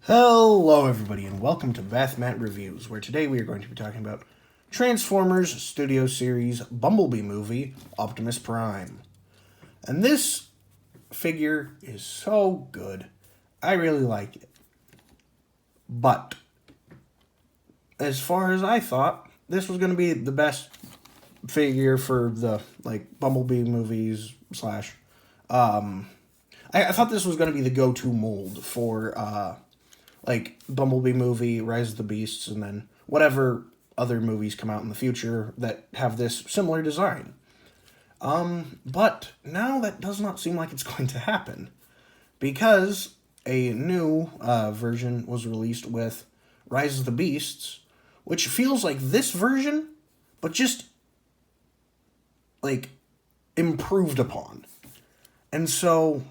Hello everybody and welcome to Matt Reviews, where today we are going to be talking about Transformers Studio Series Bumblebee movie, Optimus Prime. And this figure is so good. I really like it. But, as far as I thought, this was going to be the best figure for the, Bumblebee movies slash, I thought this was going to be the go-to mold for, Bumblebee movie, Rise of the Beasts, and then whatever other movies come out in the future that have this similar design. But now that does not seem like it's going to happen, because a new version was released with Rise of the Beasts, which feels like this version, but just, improved upon. And so,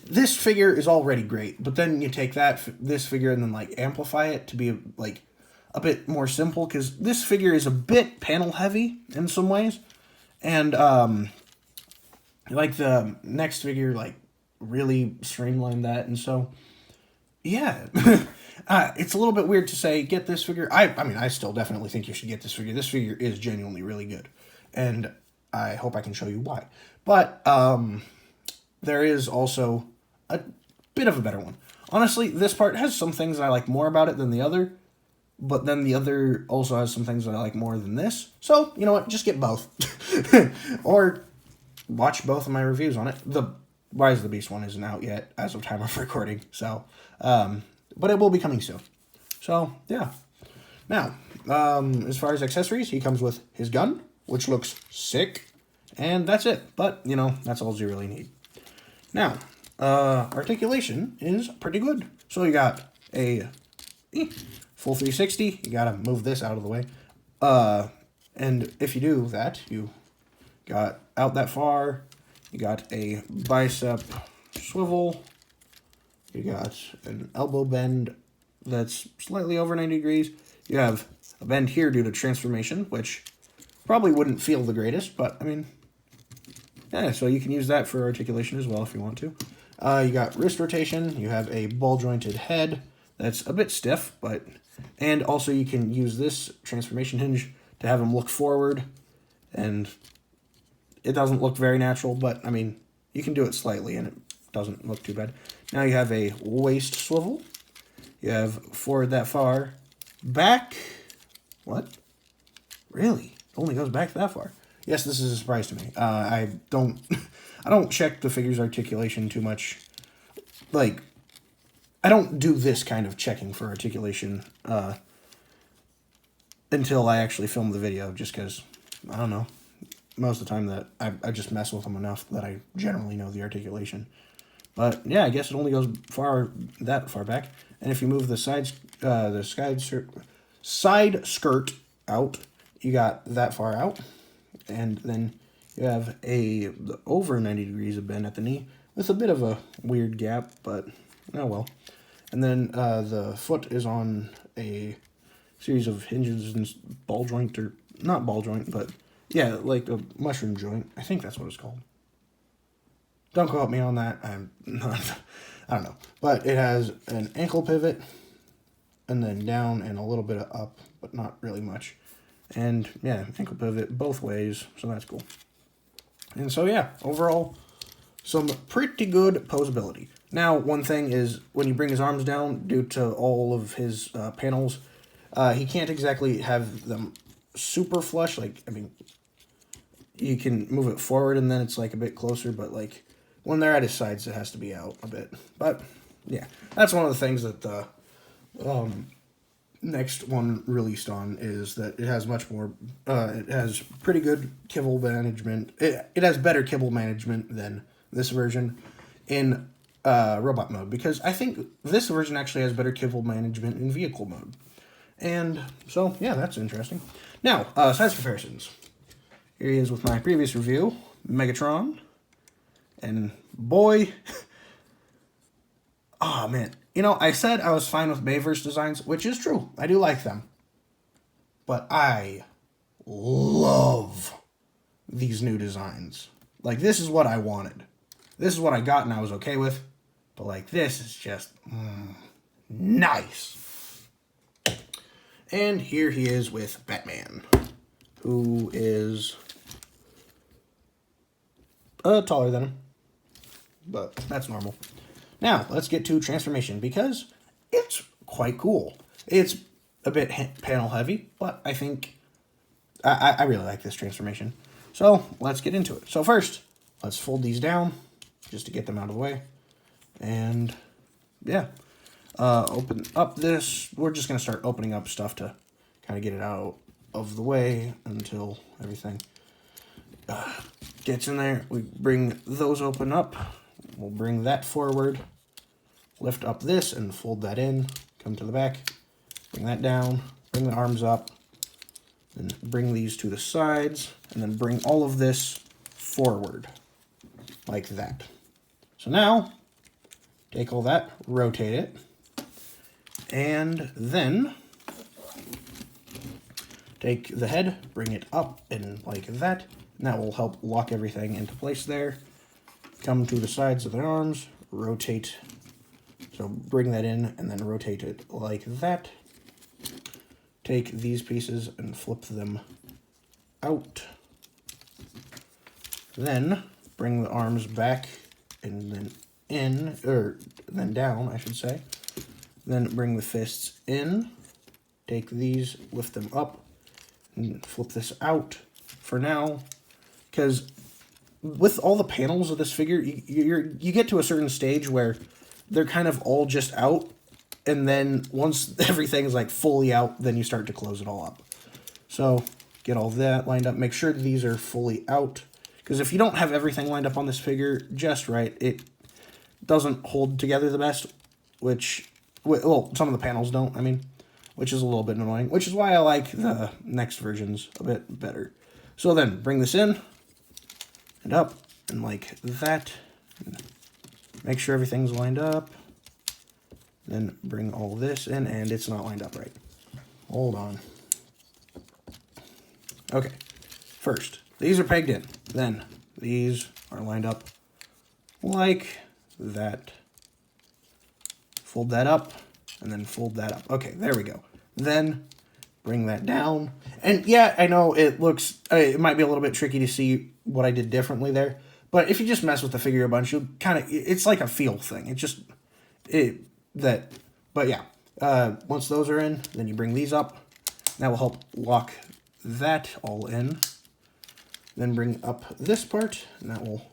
this figure is already great, but then you take this figure and then amplify it to be a bit more simple, because this figure is a bit panel heavy in some ways, and the next figure really streamlined that, and so yeah. It's a little bit weird to say get this figure. I mean, I still definitely think you should get this figure. This figure is genuinely really good, and I hope I can show you why. But there is also a bit of a better one. Honestly, this part has some things that I like more about it than the other, but then the other also has some things that I like more than this. So, you know what? Just get both. Or watch both of my reviews on it. The Rise of the Beast one isn't out yet as of time of recording, so, but it will be coming soon. So, yeah. Now, as far as accessories, he comes with his gun, which looks sick, and that's it. But, you know, that's all you really need. Now, articulation is pretty good. So you got a full 360. You gotta move this out of the way. And if you do that, you got out that far. You got a bicep swivel. You got an elbow bend that's slightly over 90 degrees. You have a bend here due to transformation, which probably wouldn't feel the greatest, but I mean, yeah, so you can use that for articulation as well if you want to. You got wrist rotation. You have a ball-jointed head that's a bit stiff, and also you can use this transformation hinge to have him look forward, and it doesn't look very natural, but, I mean, you can do it slightly, and it doesn't look too bad. Now you have a waist swivel. You have forward that far. Back. What? Really? It only goes back that far. Yes, this is a surprise to me. I don't check the figure's articulation too much. I don't do this kind of checking for articulation until I actually film the video, just because, I don't know, most of the time that I just mess with them enough that I generally know the articulation. But, yeah, I guess it only goes that far back. And if you move the side skirt out, you got that far out. And then you have over 90 degrees of bend at the knee with a bit of a weird gap, but oh well. And then the foot is on a series of hinges and ball joint, or not ball joint, but yeah, like a mushroom joint. I think that's what it's called. Don't quote me on that. I don't know. But it has an ankle pivot, and then down and a little bit of up, but not really much. And, yeah, ankle pivot both ways, so that's cool. And so, yeah, overall, some pretty good posability. Now, one thing is, when you bring his arms down, due to all of his panels, he can't exactly have them super flush. You can move it forward, and then it's, a bit closer, but, when they're at his sides, it has to be out a bit. But, yeah, that's one of the things that the next one released on is that it has much more, it has pretty good kibble management. It has better kibble management than this version in robot mode, because I think this version actually has better kibble management in vehicle mode. And so, yeah, that's interesting. Now, size comparisons. Here he is with my previous review, Megatron. And boy, oh man. You know, I said I was fine with Bayverse designs, which is true. I do like them. But I love these new designs. This is what I wanted. This is what I got and I was okay with. But like this is just nice. And here he is with Batman, who is taller than him, but that's normal. Now, let's get to transformation, because it's quite cool. It's a bit panel heavy, but I think I really like this transformation. So let's get into it. So first, let's fold these down just to get them out of the way. And yeah, open up this. We're just going to start opening up stuff to kind of get it out of the way until everything gets in there. We bring those open up. We'll bring that forward, lift up this and fold that in, come to the back, bring that down, bring the arms up, then bring these to the sides, and then bring all of this forward like that. So now, take all that, rotate it, and then take the head, bring it up and like that, and that will help lock everything into place there. Come to the sides of the arms, rotate, so bring that in and then rotate it like that. Take these pieces and flip them out. Then bring the arms back and then in, or then down, I should say. Then bring the fists in. Take these, lift them up, and flip this out for now, because with all the panels of this figure, you get to a certain stage where they're kind of all just out, and then once everything's like fully out, then you start to close it all up. So get all that lined up. Make sure these are fully out, because if you don't have everything lined up on this figure just right, it doesn't hold together the best, which, well, some of the panels don't, I mean, which is a little bit annoying, which is why I like the next versions a bit better. So then bring this in and up and like that. Make sure everything's lined up. Then bring all this in, and it's not lined up right. Hold on. Okay, first, these are pegged in. Then these are lined up like that. Fold that up, and then fold that up. Okay, there we go. Then bring that down. And yeah, I know it looks, it might be a little bit tricky to see what I did differently there, but if you just mess with the figure a bunch, you'll kind of, it's like a feel thing. It just, but yeah, once those are in, then you bring these up. That will help lock that all in. Then bring up this part, and that will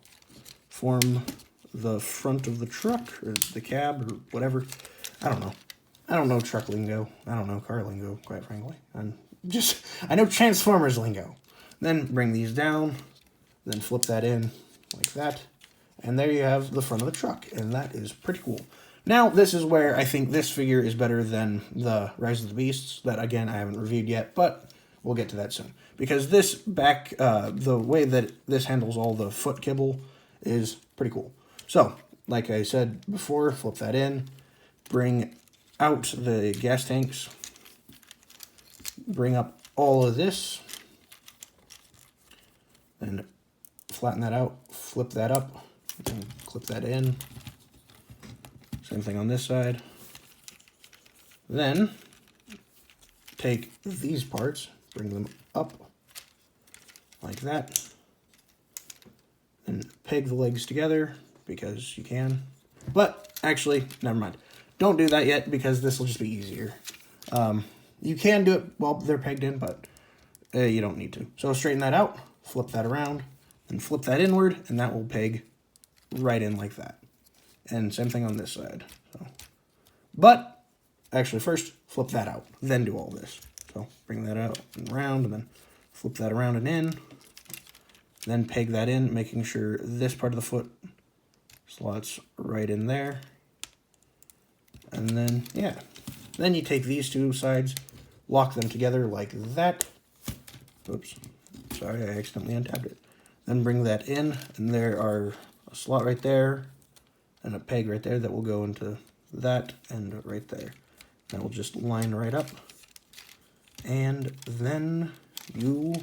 form the front of the truck, or the cab, or whatever. I don't know. I don't know truck lingo. I don't know car lingo, quite frankly. I know Transformers lingo. Then bring these down, then flip that in like that. And there you have the front of the truck, and that is pretty cool. Now, this is where I think this figure is better than the Rise of the Beasts, that, again, I haven't reviewed yet, but we'll get to that soon. Because this back, the way that this handles all the foot kibble is pretty cool. So, like I said before, flip that in, bring out the gas tanks, bring up all of this, and flatten that out, flip that up, and clip that in. Same thing on this side. Then take these parts, bring them up like that, and peg the legs together because you can. But actually, never mind. Don't do that yet because this will just be easier. You can do it while they're pegged in, but you don't need to. So straighten that out, flip that around, and flip that inward, and that will peg right in like that. And same thing on this side. So, but actually first flip that out, then do all this. So bring that out and around, and then flip that around and in. Then peg that in, making sure this part of the foot slots right in there. And then, yeah. Then you take these two sides, lock them together like that. Oops. Sorry, I accidentally untabbed it. Then bring that in, and there are a slot right there, and a peg right there that will go into that and right there. That will just line right up. And then you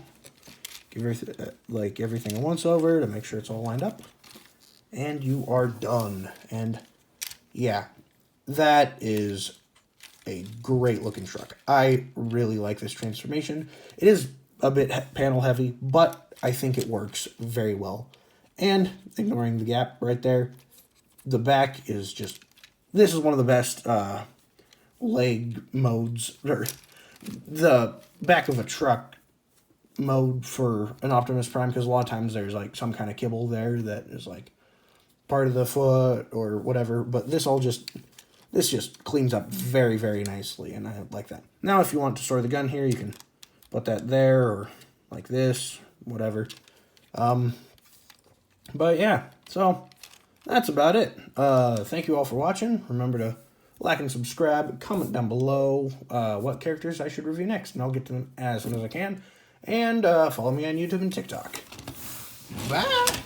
give everything a once over to make sure it's all lined up. And you are done. And Yeah, that is a great looking truck. I really like this transformation. It is a bit panel heavy, but I think it works very well. And ignoring the gap right there, the back is just, this is one of the best leg modes, or the back of a truck mode for an Optimus Prime, because a lot of times there's like some kind of kibble there that is like part of the foot or whatever, but this just cleans up very, very nicely, and I like that. Now, if you want to store the gun here, you can put that there, or like this, whatever. But yeah, so that's about it. Thank you all for watching. Remember to like and subscribe. Comment down below what characters I should review next, and I'll get to them as soon as I can. And follow me on YouTube and TikTok. Bye!